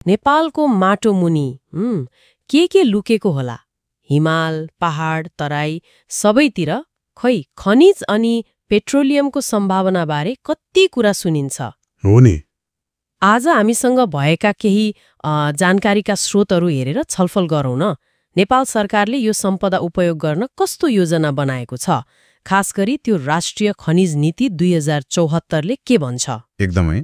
नेपालको माटो मुनि के लुकेको होला? हिमाल, पहाड, तराई सबैतिर खै खनिज अनि पेट्रोलियमको सम्भावनाबारे कति कुरा सुनिन्छ। हो नि। आज हामीसँग भएका केही जानकारीका स्रोतहरू हेरेर छलफल गरौँ न। नेपाल सरकारले यो सम्पदा उपयोग गर्न कस्तो योजना बनाएको छ? खास गरी त्यो राष्ट्रिय खनिज नीति 2074ले के भन्छ? एकदमै।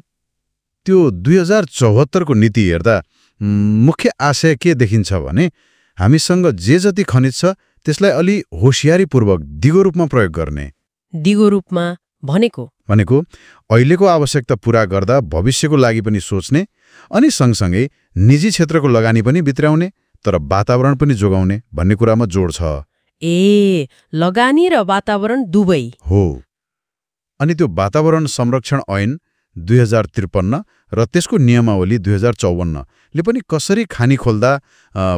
त्यो 2074 को नीति हेर्दा मुख्य आशय के देखिन्छ भने हामीसँग जे जति खनिज छ त्यसलाई अलि होशियारीपूर्वक दिगो रूपमा प्रयोग गर्ने। दिगो रूपमा भनेको अहिलेको आवश्यकता पूरा गर्दा भविष्यको लागि पनि सोच्ने अनि सँगसँगै निजी क्षेत्रको लगानी पनि भित्राउने तर वातावरण पनि जोगाउने भन्ने कुरामा जोड छ। ए, लगानी र वातावरण दुवै हो। अनि त्यो वातावरण संरक्षण ऐन 2053 र त्यसको नियमावली 2054 ले पनि कसरी खानी खोल्दा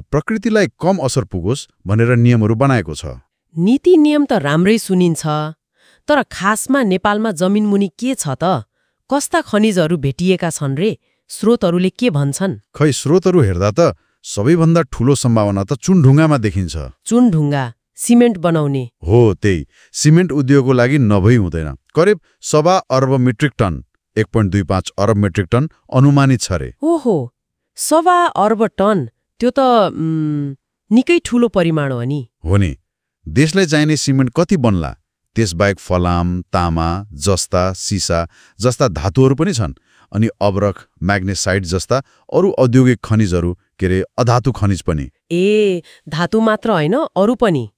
प्रकृतिलाई कम असर पुगोस् भनेर नियमहरू बनाएको छ। नीति नियम त राम्रै सुनिन्छ, तर खासमा नेपालमा जमिनमुनि के छ त? कस्ता खनिजहरू भेटिएका छन् रे? स्रोतहरूले के भन्छन्? खै स्रोतहरू हेर्दा त सबैभन्दा ठूलो सम्भावना त चुनढुङ्गामा देखिन्छ। चुनढुङ्गा सिमेन्ट बनाउने हो, त्यही सिमेन्ट उद्योगको लागि नभई हुँदैन। करिब 1.25 अर्ब मेट्रिक टन 1.25 अर्ब मेट्रिक टन अनुमानित छ रे। ओहो, 1.25 अर्ब टन, त्यो त निकै ठूलो परिमाण हो नि। हो नि। देशलाई चाहिने सिमेन्ट कति बन्ला? त्यसबाहेक फलाम, तामा, जस्ता, सिसा जस्ता धातुहरू पनि छन् अनि अब्रक, म्याग्नेसाइट जस्ता अरू औद्योगिक खनिजहरू अधातु खनिज पनि। ए, धातु मात्र होइन, अरू पनि?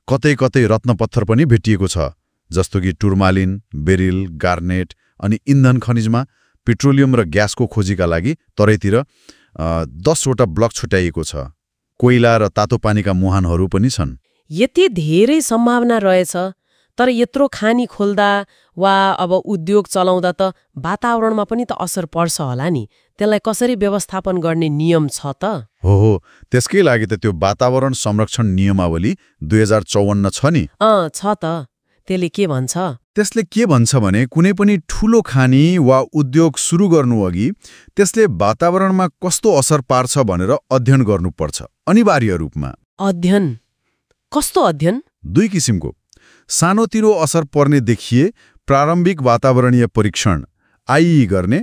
कतै कतै रत्नपत्थर पनि भेटिएको छ, जस्तो कि टुर्मालिन, बेरिल, गार्नेट अनि इन्धन खनिजमा पेट्रोलियम र ग्यासको खोजीका लागि तराईतिर 10 वटा ब्लक छुट्याइएको छ। कोइला र तातो पानीका मुहानहरू पनि छन्। यति धेरै सम्भावना रहेछ, तर यत्रो खानी खोल्दा वा अब उद्योग चलाउँदा त वातावरणमा पनि त असर पर्छ होला नि। त्यसलाई कसरी व्यवस्थापन गर्ने नियम छ त? हो, त्यसकै लागि त त्यो वातावरण संरक्षण नियमावली 2054 छ नि। छ त। त्यसले के भन्छ? त्यसले के भन्छ भने कुनै पनि ठूलो खानी वा उद्योग सुरु गर्नुअघि त्यसले वातावरणमा कस्तो असर पार्छ भनेर अध्ययन गर्नुपर्छ, अनिवार्य रूपमा। अध्ययन? कस्तो अध्ययन? 2 किसिमको। सानोतिरो असर पर्ने देखिए प्रारम्भिक वातावरणीय परीक्षण आइई गर्ने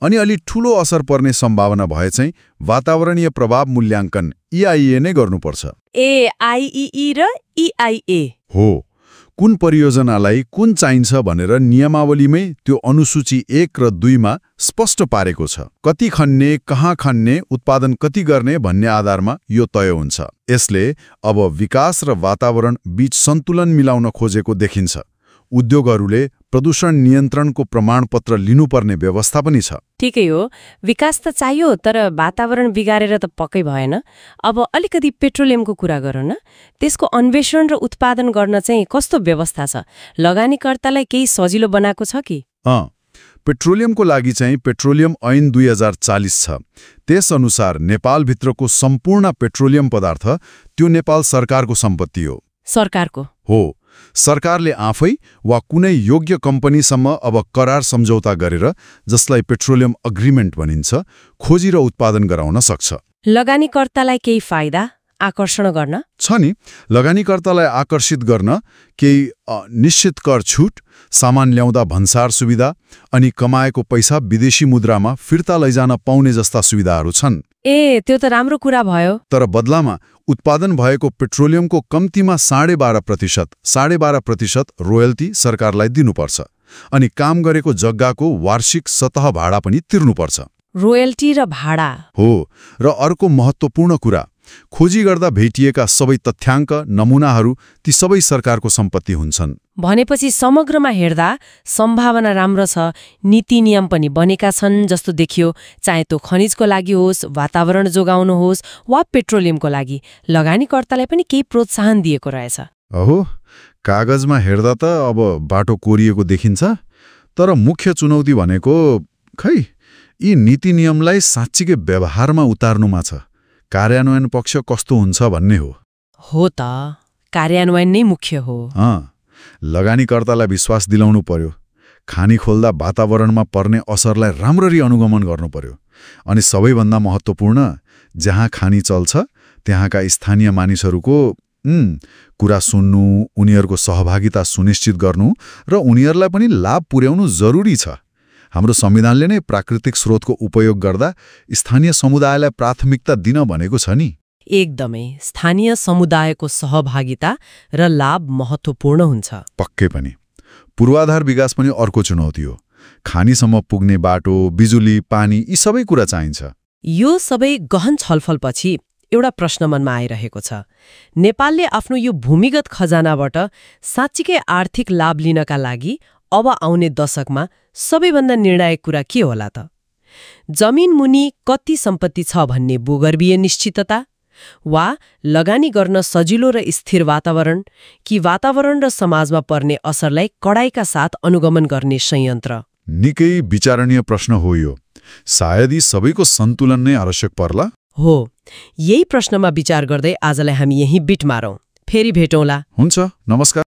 अनि अलि ठूलो असर पर्ने सम्भावना भए चाहिँ वातावरणीय प्रभाव मूल्याङ्कन EIA नै गर्नुपर्छ। AIEE र EIA? हो। कुन परियोजनालाई कुन चाहिन्छ भनेर नियमावलीमै त्यो अनुसूची 1 र 2 मा स्पष्ट पारेको छ। कति खन्ने, कहाँ खन्ने, उत्पादन कति गर्ने भन्ने आधारमा यो तय हुन्छ। यसले अब विकास र वातावरण बीच सन्तुलन मिलाउन खोजेको देखिन्छ। उद्योगहरूले प्रदूषण नियन्त्रणको प्रमाणपत्र लिनुपर्ने व्यवस्था पनि छ। ठिकै हो, विकास त चाहियो, तर वातावरण बिगारेर त पक्कै भएन। अब अलिकति पेट्रोलियमको कुरा गरौँ न। त्यसको अन्वेषण र उत्पादन गर्न चाहिँ कस्तो व्यवस्था छ? लगानीकर्तालाई केही सजिलो बनाएको छ कि? पेट्रोलियमको लागि चाहिँ पेट्रोलियम ऐन 2040 छ। त्यसअनुसार नेपालभित्रको सम्पूर्ण पेट्रोलियम पदार्थ त्यो नेपाल सरकारको सम्पत्ति हो। सरकारको? हो। सरकारले आफै वा कुनै योग्य कम्पनीसम्म अब करार सम्झौता गरेर, जसलाई पेट्रोलियम अग्रिमेन्ट भनिन्छ, खोजी र उत्पादन गराउन सक्छ। लगानीकर्तालाई केही फाइदा आकर्षण गर्न छ नि। लगानीकर्तालाई आकर्षित गर्न केही निश्चित कर छुट, सामान ल्याउँदा भन्सार सुविधा अनि कमाएको पैसा विदेशी मुद्रामा फिर्ता लैजान पाउने जस्ता सुविधाहरू छन्। ए, त्यो त राम्रो कुरा भयो। तर बदलामा उत्पादन भएको पेट्रोलियमको कम्तीमा 12.5% रोयल्टी सरकारलाई दिनुपर्छ अनि काम गरेको जग्गाको वार्षिक सतह भाडा पनि तिर्नुपर्छ। रोयल्टी र भाडा? हो। र अर्को महत्त्वपूर्ण कुरा, खोजी गर्दा भेटिएका सबै तथ्याङ्क, नमुनाहरू ती सबै सरकारको सम्पत्ति हुन्छन्। भनेपछि समग्रमा हेर्दा सम्भावना राम्रो छ। नीति नियम पनि बनेका छन् जस्तो देखियो, चाहे त्यो खनिजको लागि होस्, वातावरण जोगाउनु होस् वा पेट्रोलियमको लागि। लगानीकर्तालाई पनि केही प्रोत्साहन दिएको रहेछ। अहो, कागजमा हेर्दा त अब बाटो कोरिएको देखिन्छ, तर मुख्य चुनौती भनेको खै यी नीति नियमलाई साँच्चीकै व्यवहारमा उतार्नुमा छ। कार्यान्वयन पक्ष कस्तो हुन्छ भन्ने हो। हो त, कार्यान्वयन नै मुख्य हो। लगानीकर्तालाई विश्वास दिलाउनु पर्यो। खानी खोल्दा वातावरणमा पर्ने असरलाई राम्ररी अनुगमन गर्नु पर्यो। अनि सबैभन्दा महत्त्वपूर्ण, जहाँ खानी चल्छ त्यहाँका स्थानीय मानिसहरूको कुरा सुन्नु, उनीहरूको सहभागिता सुनिश्चित गर्नु र उनीहरूलाई पनि लाभ पुर्याउनु जरुरी छ। हाम्रो संविधानले नै प्राकृतिक स्रोतको उपयोग गर्दा स्थानीय समुदायलाई प्राथमिकता दिन भनेको छ नि। एकदमै स्थानीय समुदायको सहभागिता र लाभ महत्त्वपूर्ण हुन्छ। पक्कै पनि। पूर्वाधार विकास पनि अर्को चुनौती हो। खानीसम्म पुग्ने बाटो, बिजुली, पानी यी सबै कुरा चाहिन्छ। यो सबै गहन छलफलपछि एउटा प्रश्न मनमा आइरहेको छ। नेपालले आफ्नो यो भूमिगत खजानाबाट साँच्चीकै आर्थिक लाभ लिनका लागि अब आउने दशकमा सबैभन्दा निर्णायक कुरा के होला त? जमिन मुनि कति सम्पत्ति छ भन्ने भूगर्भीय निश्चितता, वा लगानी गर्न सजिलो र स्थिर वातावरण, कि वातावरण र समाजमा पर्ने असरलाई कडाइका साथ अनुगमन गर्ने संयन्त्र? निकै विचारणीय प्रश्न हो यो। सायद यी सबैको सन्तुलन नै आवश्यक पर्ला। हो, यही प्रश्नमा विचार गर्दै आजलाई हामी यही बिट मारौँ। फेरि भेटौँला। हुन्छ, नमस्कार।